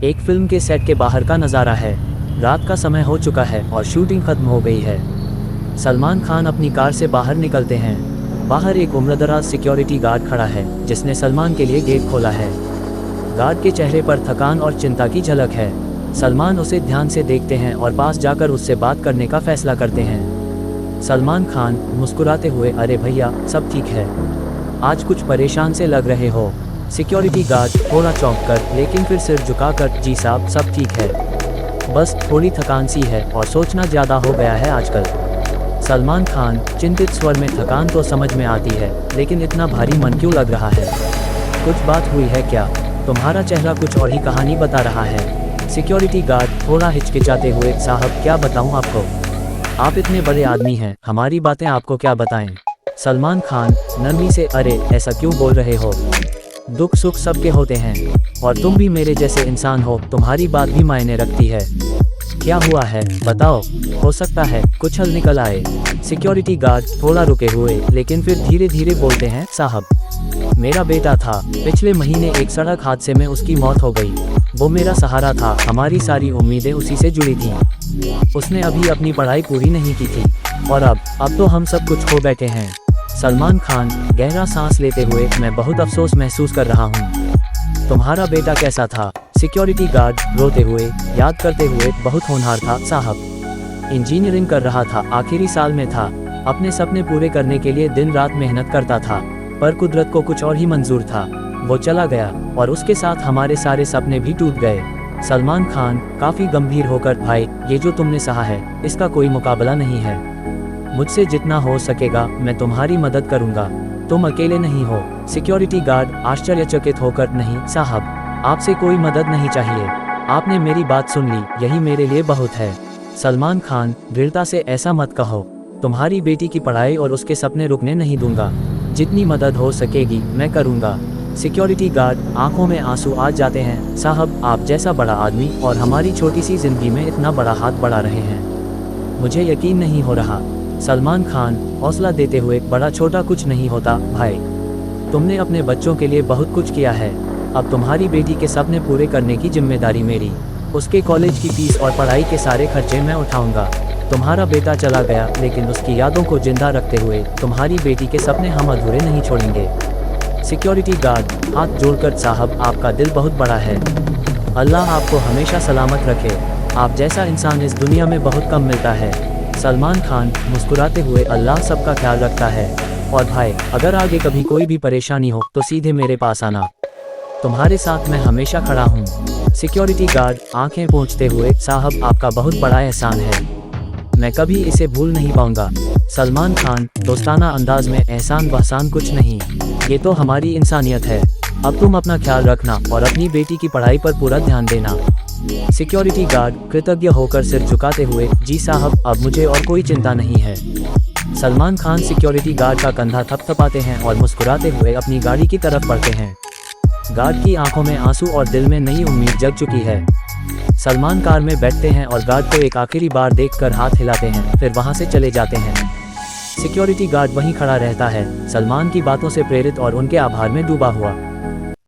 एक फिल्म के सेट के बाहर का नज़ारा है। रात का समय हो चुका है और शूटिंग खत्म हो गई है। सलमान खान अपनी कार से बाहर निकलते हैं। बाहर एक उम्रदराज सिक्योरिटी गार्ड खड़ा है जिसने सलमान के लिए गेट खोला है। गार्ड के चेहरे पर थकान और चिंता की झलक है। सलमान उसे ध्यान से देखते हैं और पास जाकर उससे बात करने का फैसला करते हैं। सलमान खान मुस्कुराते हुए, अरे भैया सब ठीक है, आज कुछ परेशान से लग रहे हो। सिक्योरिटी गार्ड थोड़ा चौंक कर लेकिन फिर सिर झुकाकर, जी साहब सब ठीक है, बस थोड़ी थकान सी है और सोचना ज़्यादा हो गया है आजकल। सलमान खान चिंतित स्वर में, थकान तो समझ में आती है लेकिन इतना भारी मन क्यों लग रहा है? कुछ बात हुई है क्या? तुम्हारा चेहरा कुछ और ही कहानी बता रहा है। सिक्योरिटी गार्ड थोड़ा हिचकिचाते हुए, साहब क्या बताऊं आपको, आप इतने बड़े आदमी हैं, हमारी बातें आपको क्या बताएं। सलमान खान नरमी से, अरे ऐसा क्यों बोल रहे हो, दुख सुख सबके होते हैं और तुम भी मेरे जैसे इंसान हो, तुम्हारी बात भी मायने रखती है। क्या हुआ है बताओ, हो सकता है कुछ हल निकल आए। सिक्योरिटी गार्ड थोड़ा रुके हुए लेकिन फिर धीरे धीरे बोलते हैं, साहब मेरा बेटा था, पिछले महीने एक सड़क हादसे में उसकी मौत हो गई। वो मेरा सहारा था, हमारी सारी उम्मीदें उसी से जुड़ी थीं। उसने अभी अपनी पढ़ाई पूरी नहीं की थी और अब तो हम सब कुछ खो बैठे हैं। सलमान खान गहरा सांस लेते हुए, मैं बहुत अफसोस महसूस कर रहा हूँ। तुम्हारा बेटा कैसा था? सिक्योरिटी गार्ड रोते हुए, याद करते हुए, बहुत होनहार था साहब, इंजीनियरिंग कर रहा था, आखिरी साल में था, अपने सपने पूरे करने के लिए दिन रात मेहनत करता था, पर कुदरत को कुछ और ही मंजूर था। वो चला गया और उसके साथ हमारे सारे सपने भी टूट गए। सलमान खान काफ़ी गंभीर होकर, भाई ये जो तुमने सहा है इसका कोई मुकाबला नहीं है। मुझसे जितना हो सकेगा मैं तुम्हारी मदद करूंगा, तुम अकेले नहीं हो। सिक्योरिटी गार्ड आश्चर्यचकित होकर, नहीं साहब, आपसे कोई मदद नहीं चाहिए, आपने मेरी बात सुन ली, यही मेरे लिए बहुत है। सलमान खान दृढ़ता से, ऐसा मत कहो, तुम्हारी बेटी की पढ़ाई और उसके सपने रुकने नहीं दूंगा, जितनी मदद हो सकेगी मैं करूंगा। सिक्योरिटी गार्ड आंखों में आंसू आ जाते हैं, साहब आप जैसा बड़ा आदमी और हमारी छोटी सी जिंदगी में इतना बड़ा हाथ बढ़ा रहे हैं, मुझे यकीन नहीं हो रहा। सलमान खान हौसला देते हुए, बड़ा छोटा कुछ नहीं होता भाई, तुमने अपने बच्चों के लिए बहुत कुछ किया है, अब तुम्हारी बेटी के सपने पूरे करने की जिम्मेदारी मेरी, उसके कॉलेज की फीस और पढ़ाई के सारे खर्चे मैं उठाऊंगा। तुम्हारा बेटा चला गया लेकिन उसकी यादों को जिंदा रखते हुए तुम्हारी बेटी के सपने हम अधूरे नहीं छोड़ेंगे। सिक्योरिटी गार्ड हाथ जोड़कर, साहब आपका दिल बहुत बड़ा है, अल्लाह आपको हमेशा सलामत रखे, आप जैसा इंसान इस दुनिया में बहुत कम मिलता है। सलमान खान मुस्कुराते हुए, अल्लाह सबका ख्याल रखता है, और भाई अगर आगे कभी कोई भी परेशानी हो तो सीधे मेरे पास आना, तुम्हारे साथ मैं हमेशा खड़ा हूँ। सिक्योरिटी गार्ड आंखें पोंछते हुए, साहब आपका बहुत बड़ा एहसान है, मैं कभी इसे भूल नहीं पाऊंगा। सलमान खान दोस्ताना अंदाज में, एहसान वहसान कुछ नहीं, ये तो हमारी इंसानियत है, अब तुम अपना ख्याल रखना और अपनी बेटी की पढ़ाई पर पूरा ध्यान देना। सिक्योरिटी गार्ड कृतज्ञ होकर सिर झुकाते हुए, जी साहब अब मुझे और कोई चिंता नहीं है। सलमान खान सिक्योरिटी गार्ड का कंधा थपथपाते हैं और मुस्कुराते हुए अपनी गाड़ी की तरफ बढ़ते हैं। गार्ड की आंखों में आंसू और दिल में नई उम्मीद जग चुकी है। सलमान कार में बैठते हैं और गार्ड को एक आखिरी बार देखकर हाथ हिलाते हैं, फिर वहां से चले जाते हैं। सिक्योरिटी गार्ड वहीं खड़ा रहता है, सलमान की बातों से प्रेरित और उनके आभार में डूबा हुआ।